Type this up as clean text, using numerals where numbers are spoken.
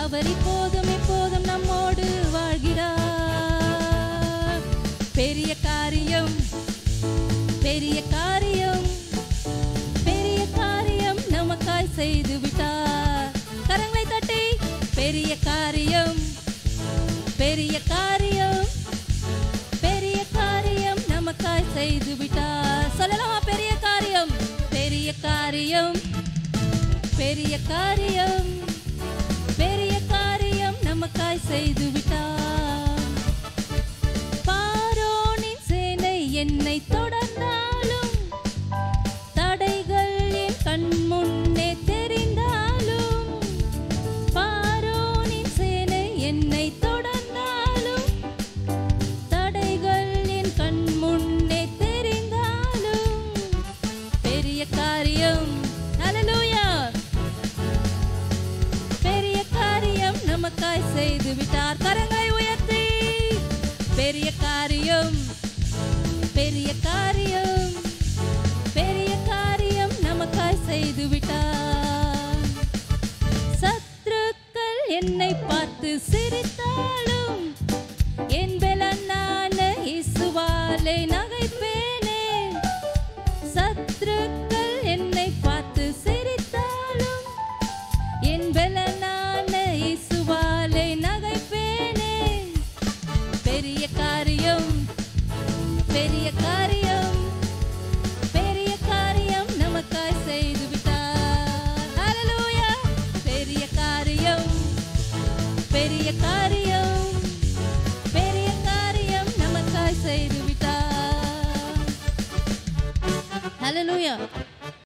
அவர் இப்போதும் எப்போதும் நம்மோடு வாழ்கிறார். பெரிய காரியம் பெரிய காரியம் பெரிய காரியம் நமக்காய் செய்து விட்டார். கரங்களை தட்டி பெரிய காரியம் பெரிய காரியம் பெரிய காரியம் நமக்காய் செய்து விட்டார். சொல்லலாமா? பெரிய காரியம் பெரிய காரியம் பெரிய காரியம் பெரிய காரியம் நமக்காய் செய்து விட்டார். பார்வோனின் சேனை என்னை தொடர்ந்தாலும் தடைகள் என் கண் முன்னே தெரிந்தாலும் பார்வோனின் சேனை என்னை தொடர்ந்தாலும் தடைகள் என் கண் முன்னே தெரிந்தாலும் பெரிய காரியம் ஹல்லேலூயா பெரிய காரியம் நமக்காய் செய்து விட்டார். கரங்களை உயர்த்தி பெரிய காரியம் பெரிய காரியம் பெரிய காரியம் நமக்காய் செய்து விட்டார். சத்துருக்கள் என்னை பார்த்து சிரித்தாலும் என் பலனான இயேசுவாலே நகைப்பேனே. சத்துருக்கள் என்னை பார்த்து சிரித்தாலும் என் பலனான இயேசுவாலே நகைப்பேனே. பெரிய காரியம் பெரிய காரியம் பெரிய காரியம் நமக்காய் செய்து விட்டார். ஹல்லேலூயா பெரிய காரியம் பெரிய காரியம் பெரிய காரியம் நமக்காய் செய்து விட்டார். ஹல்லேலூயா.